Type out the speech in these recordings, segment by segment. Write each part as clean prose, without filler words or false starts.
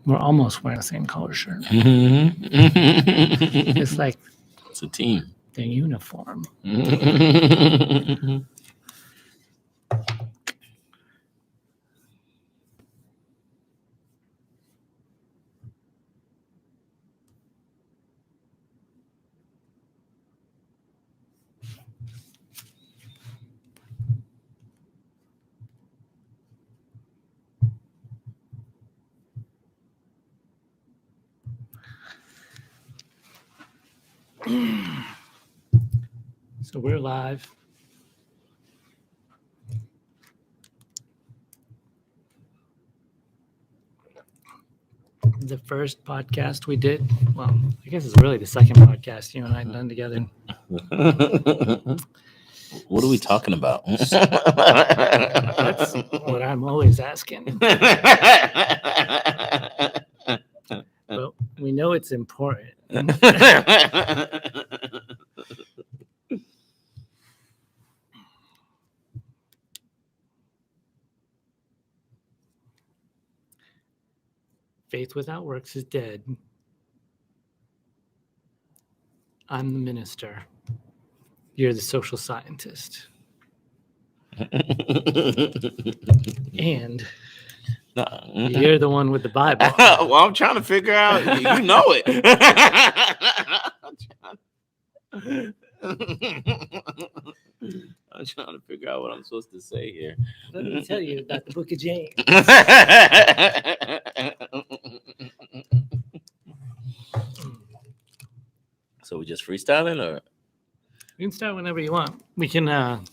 We're almost wearing the same color shirt. Mm-hmm. It's like It's a team. the uniform. So we're live. The first podcast we did, well, I guess it's really the second podcast you and I done together. What are we talking about? That's what I'm always asking. But we know it's important. Faith without works is dead. I'm the minister. You're the social scientist. And you're the one with the Bible. Well, I'm trying to figure out. You know it. I'm trying to figure out what I'm supposed to say here. Let me tell you about the book of James. So we just freestyling, or You can start whenever you want. We can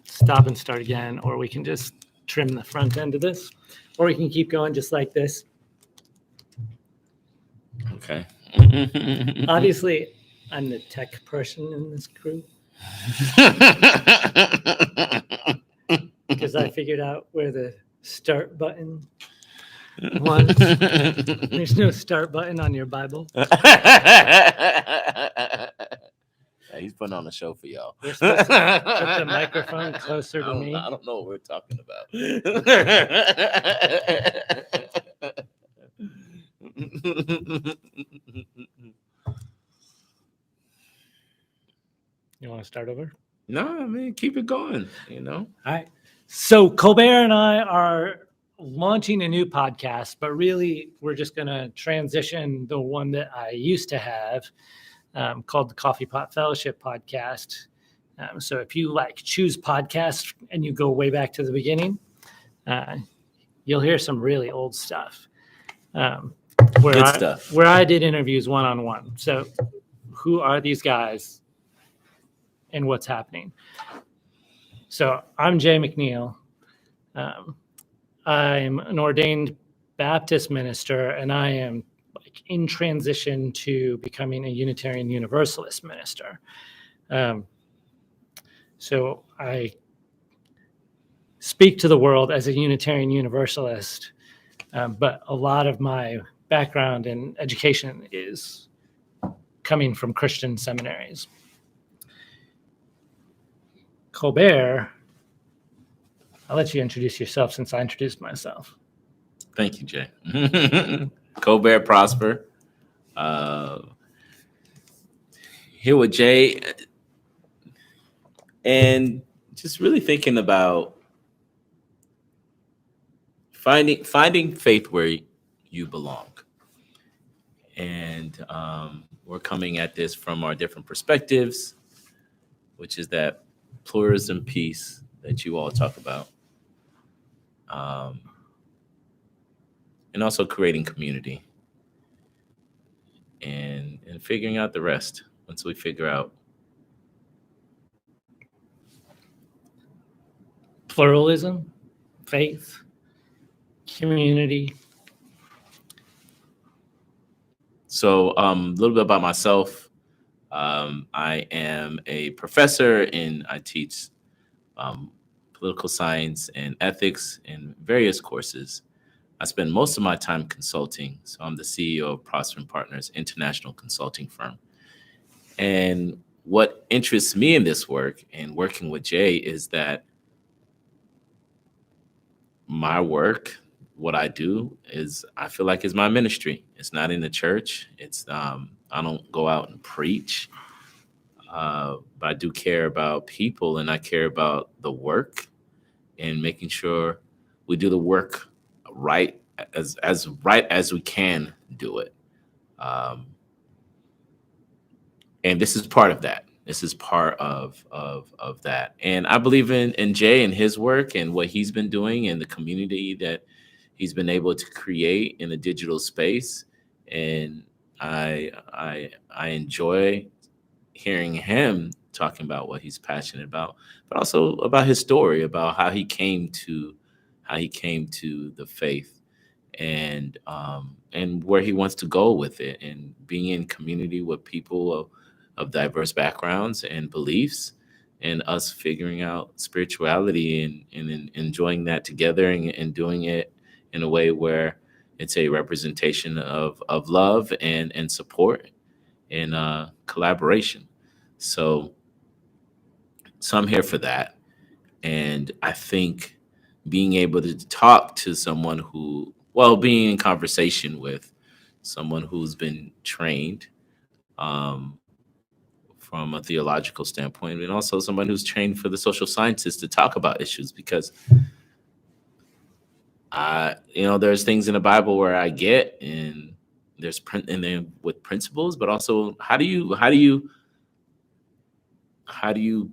stop and start again, or we can just trim the front end of this, or we can keep going just like this. okay? Obviously, I'm the tech person in this crew because I figured out where the start button was. There's no start button on your Bible. He's putting on a show for y'all. We're supposed to put the microphone closer to me. I don't know what we're talking about. You want to start over? No, I mean, keep it going, you know? All right. So Colber and I are launching a new podcast, but really we're just going to transition the one that I used to have called the Coffee Pot Fellowship podcast. So if you choose podcasts and you go way back to the beginning, you'll hear some really old stuff. Where I did interviews one-on-one. So who are these guys and what's happening? So I'm Jay McNeal. I'm an ordained Baptist minister, and I am in transition to becoming a Unitarian Universalist minister. So I speak to the world as a Unitarian Universalist, but a lot of my background and education is coming from Christian seminaries. Colber, I'll let you introduce yourself since I introduced myself. Thank you, Jay. Colber Prosper. Here with Jay. And just really thinking about finding faith where you belong. And we're coming at this from our different perspectives, which is that pluralism piece that you all talk about. And also creating community and figuring out the rest once we figure out. Pluralism, faith, community. So a little bit about myself. I am a professor and I teach political science and ethics in various courses. I spend most of my time consulting. So I'm the CEO of Prosper & Partners International Consulting Firm. And what interests me in this work and working with Jay is that my work, what I do is I feel like it's my ministry. It's not in the church. I don't go out and preach, but I do care about people, and I care about the work and making sure we do the work right as right as we can do it. Um, and this is part of that. This is part of that. And I believe in Jay and his work and what he's been doing and the community that he's been able to create in the digital space. And I enjoy hearing him talking about what he's passionate about, but also about his story, about how he came to the faith, and where he wants to go with it, and being in community with people of diverse backgrounds and beliefs, and us figuring out spirituality and enjoying that together, and doing it in a way where it's a representation of love and support and collaboration. So, so I'm here for that. And I think being able to talk to someone being in conversation with someone who's been trained, um, from a theological standpoint, and also someone who's trained for the social sciences to talk about issues, because there's things in the Bible where I get, and there's print in there with principles, but also how do you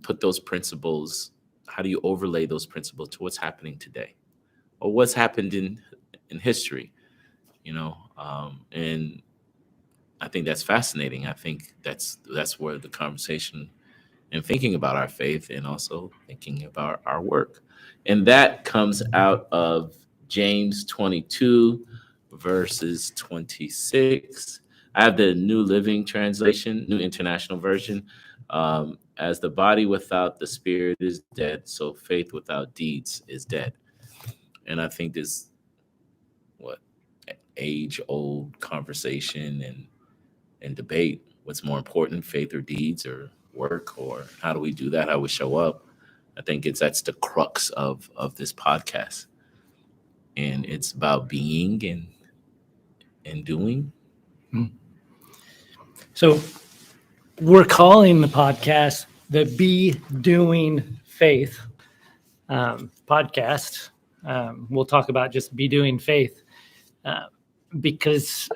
put those principles, how do you overlay those principles to what's happening today, or what's happened in history, and I think that's fascinating. I think that's where the conversation and thinking about our faith, and also thinking about our work, and that comes out of James 22 verses 26. I have the New Living Translation, New International Version. As the body without the spirit is dead, so faith without deeds is dead. And I think this, what, age old conversation and debate, what's more important, faith or deeds, or work, or how do we do that, how we show up. I think that's the crux of this podcast, and it's about being and doing. So we're calling the podcast the Be Doing Faith podcast. We'll talk about just be doing faith, because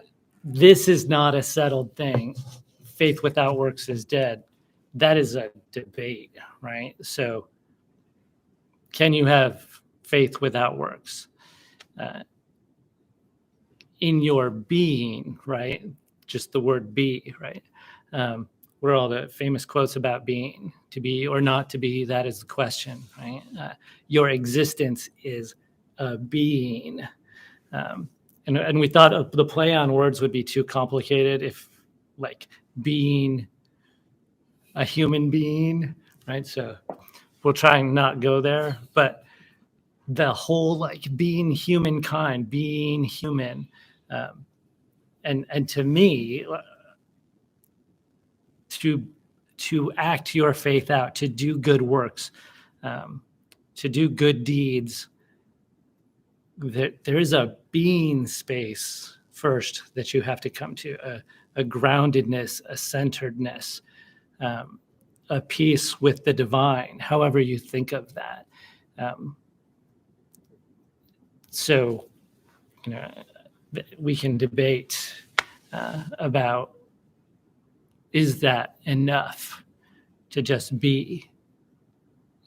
this is not a settled thing. Faith without works is dead. That is a debate, right? So can you have faith without works? In your being, right? Just the word be, right? Where all the famous quotes about being, to be or not to be, that is the question, right? Your existence is a being. And we thought the play on words would be too complicated, if like being a human being, right? So we'll try and not go there, but the whole like being humankind, being human, and to me, to act your faith out, to do good works, to do good deeds, there is a being space first that you have to come to, a groundedness, a centeredness, a peace with the divine, however you think of that. So, we can debate about, is that enough to just be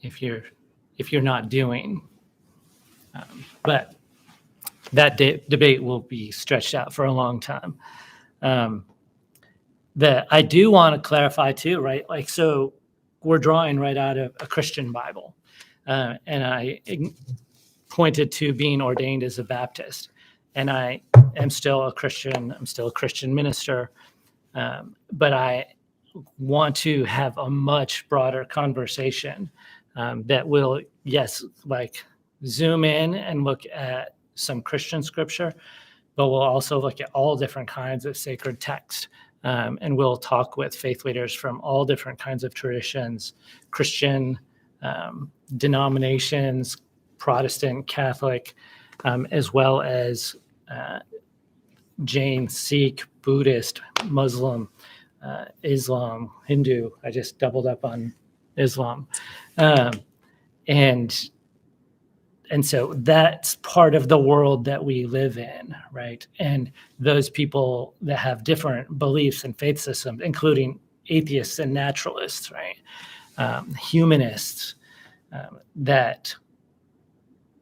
if you're not doing? But that debate will be stretched out for a long time. That I do want to clarify too, right? Like, so we're drawing right out of a Christian Bible, and I pointed to being ordained as a Baptist, and I am still a Christian. I'm still a Christian minister, but I want to have a much broader conversation that will, yes, like zoom in and look at some Christian scripture, but we'll also look at all different kinds of sacred text. And we'll talk with faith leaders from all different kinds of traditions, Christian denominations, Protestant, Catholic, as well as Jain, Sikh, Buddhist, Muslim, Islam, Hindu. I just doubled up on Islam. And so that's part of the world that we live in, right? And those people that have different beliefs and faith systems, including atheists and naturalists, right? Humanists, that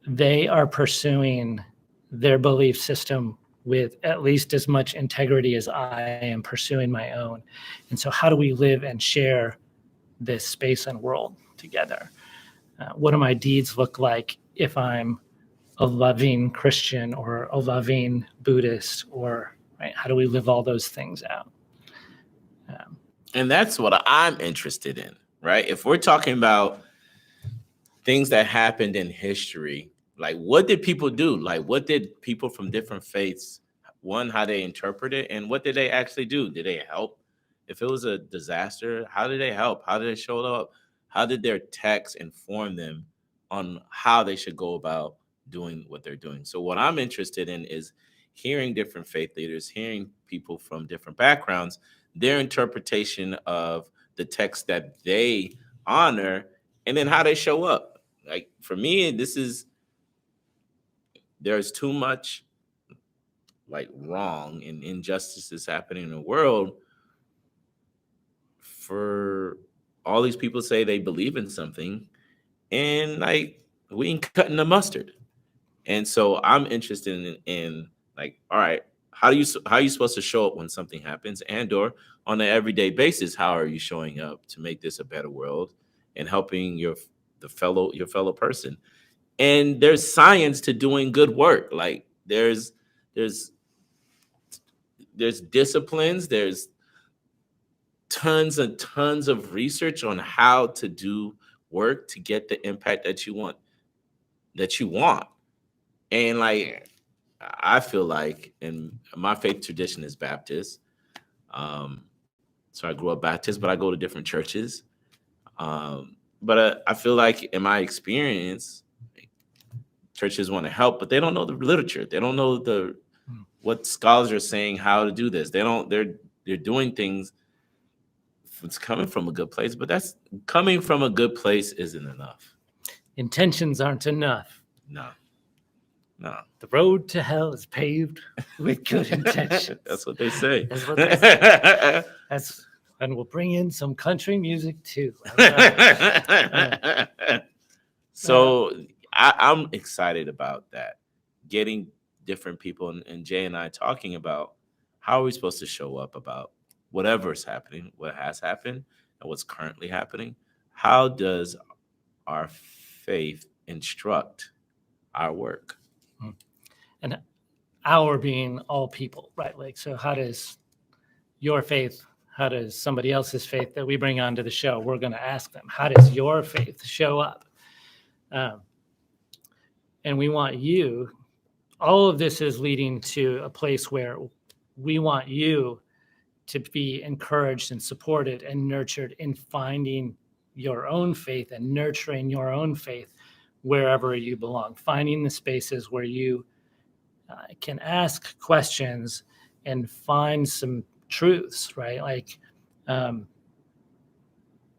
they are pursuing their belief system with at least as much integrity as I am pursuing my own. And so how do we live and share this space and world together? What do my deeds look like if I'm a loving Christian or a loving Buddhist, or right? How do we live all those things out? And that's what I'm interested in, right? If we're talking about things that happened in history, like what did people do? Like what did people from different faiths, one, how they interpret it, and what did they actually do? Did they help? If it was a disaster, how did they help? How did they show up? How did their texts inform them on how they should go about doing what they're doing? So what I'm interested in is hearing different faith leaders, hearing people from different backgrounds, their interpretation of the text that they honor, and then how they show up. Like for me, there's too much like wrong and injustices happening in the world for all these people say they believe in something, and like we ain't cutting the mustard. And so I'm interested in like, all right, how are you supposed to show up when something happens, and or on an everyday basis, how are you showing up to make this a better world and helping your fellow person? And there's science to doing good work. Like there's disciplines, there's tons and tons of research on how to do work to get the impact that you want. And like I feel like, and my faith tradition is Baptist. So I grew up Baptist, but I go to different churches. But I feel like in my experience, churches want to help, but they don't know the literature. They don't know what scholars are saying how to do this. They're doing things. It's coming from a good place, but that's coming from a good place isn't enough. Intentions aren't enough. No. The road to hell is paved with good intentions. That's what they say. That's what they say. And we'll bring in some country music too. So I'm excited about that. Getting different people and Jay and I talking about how are we supposed to show up about whatever's happening, what has happened, and what's currently happening. How does our faith instruct our work? And our being all people, right? Like, so how does your faith, how does somebody else's faith that we bring onto the show, we're going to ask them, how does your faith show up? And we want you, all of this is leading to a place where we want you to be encouraged and supported and nurtured in finding your own faith and nurturing your own faith wherever you belong, finding the spaces where you can ask questions and find some truths, right? Like,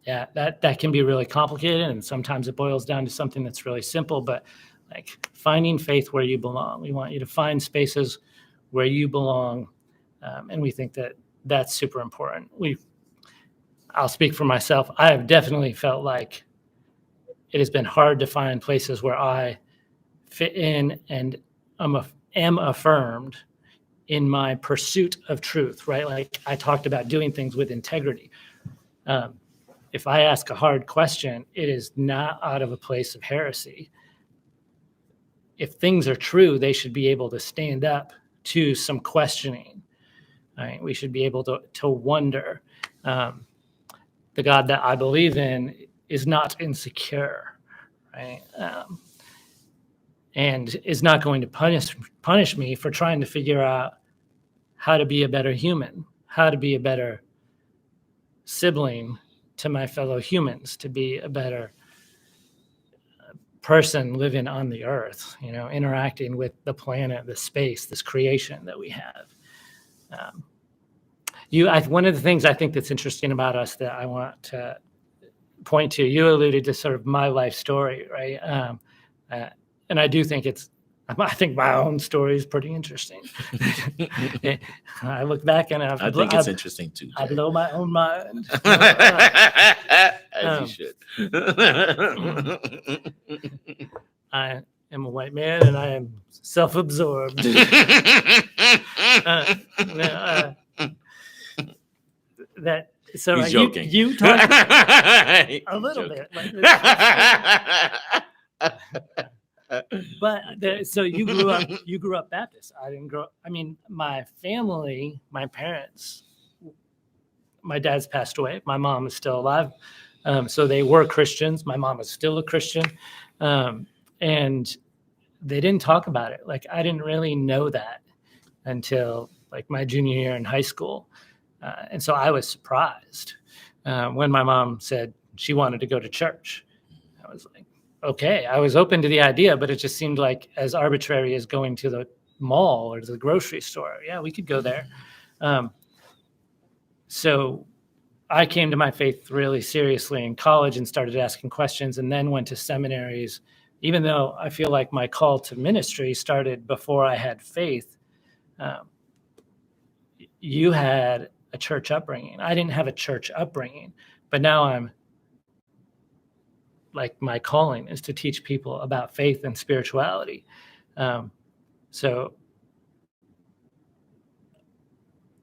that can be really complicated, and sometimes it boils down to something that's really simple, but like finding faith where you belong. We want you to find spaces where you belong, and we think that that's super important. I'll speak for myself. I have definitely felt like it has been hard to find places where I fit in and am affirmed in my pursuit of truth, right? Like I talked about doing things with integrity. If I ask a hard question, it is not out of a place of heresy. If things are true, they should be able to stand up to some questioning. Right? We should be able to wonder. The God that I believe in is not insecure, right? And is not going to punish me for trying to figure out how to be a better human, how to be a better sibling to my fellow humans, to be a better person living on the earth, interacting with the planet, the space, this creation that we have. One of the things I think that's interesting about us that I want to point to, you alluded to sort of my life story, right? And I do think I think my own story is pretty interesting. I look back and I think it's interesting too. I blow my own mind. As you should. I am a white man and I am self-absorbed. So He's joking. You talk a little bit. But so you grew up Baptist. I didn't grow up. I mean, my family, my parents, my dad's passed away. My mom is still alive. So they were Christians. My mom is still a Christian. And they didn't talk about it. Like, I didn't really know that until like my junior year in high school. And so I was surprised when my mom said she wanted to go to church. I was like, okay. I was open to the idea, but it just seemed like as arbitrary as going to the mall or to the grocery store. Yeah, we could go there. So I came to my faith really seriously in college and started asking questions, and then went to seminaries. Even though I feel like my call to ministry started before I had faith, you had a church upbringing. I didn't have a church upbringing, but now I'm like, my calling is to teach people about faith and spirituality. So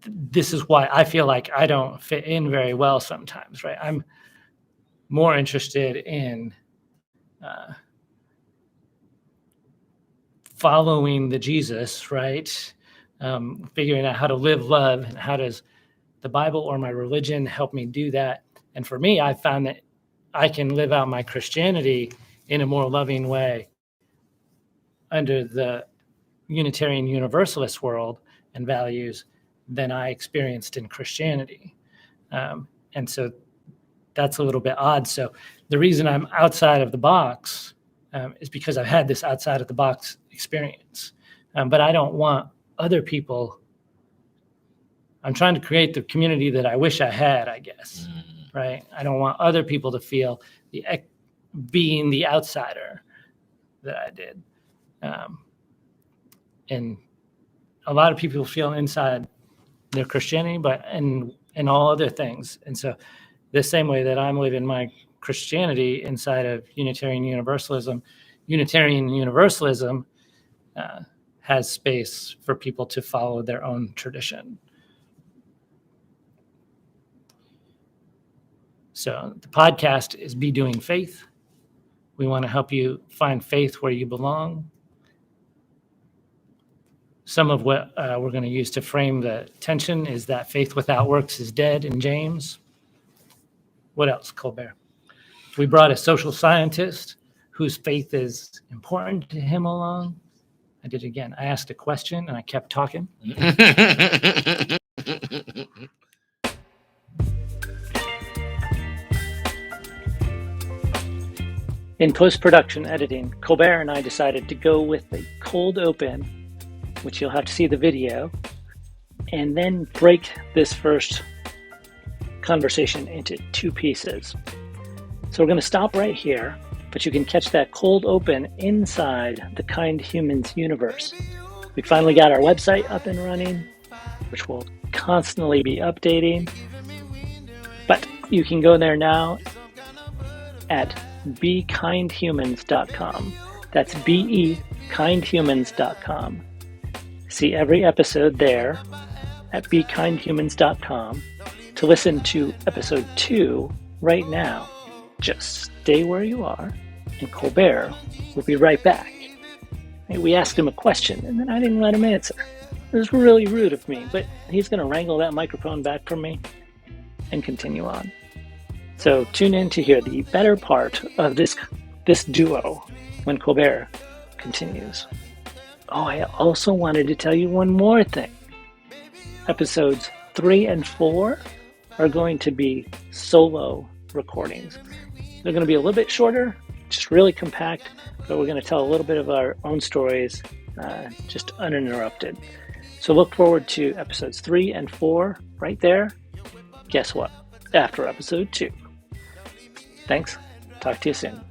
this is why I feel like I don't fit in very well sometimes, right? I'm more interested in following the Jesus, right? Figuring out how to live love, and how does the Bible or my religion help me do that? And for me, I found that I can live out my Christianity in a more loving way under the Unitarian Universalist world and values than I experienced in Christianity. And so that's a little bit odd. So the reason I'm outside of the box is because I've had this outside of the box experience. But I don't want other people. I'm trying to create the community that I wish I had, I guess. Right? I don't want other people to feel being the outsider that I did. And a lot of people feel inside their Christianity, but in all other things. And so the same way that I'm living my Christianity inside of Unitarian Universalism has space for people to follow their own tradition. So the podcast is Be Doing Faith. We want to help you find faith where you belong. Some of what we're going to use to frame the tension is that faith without works is dead in James. What else, Colber? We brought a social scientist whose faith is important to him along. I did it again. I asked a question and I kept talking. In post-production editing, Colber and I decided to go with the cold open, which you'll have to see the video, and then break this first conversation into two pieces. So we're going to stop right here, but you can catch that cold open inside the Kind Humans universe. We finally got our website up and running, which will constantly be updating, but you can go there now at bekindhumans.com. That's bekindhumans.com. See every episode there at bekindhumans.com. To listen to episode 2 right now, just stay where you are, and Colber will be right back. We asked him a question, and then I didn't let him answer. It was really rude of me, but he's going to wrangle that microphone back from me and continue on. So tune in to hear the better part of this duo when Colber continues. Oh, I also wanted to tell you one more thing. Episodes 3 and 4 are going to be solo recordings. They're going to be a little bit shorter, just really compact, but we're going to tell a little bit of our own stories, just uninterrupted. So look forward to episodes 3 and 4 right there. Guess what? After episode 2. Thanks. Talk to you soon.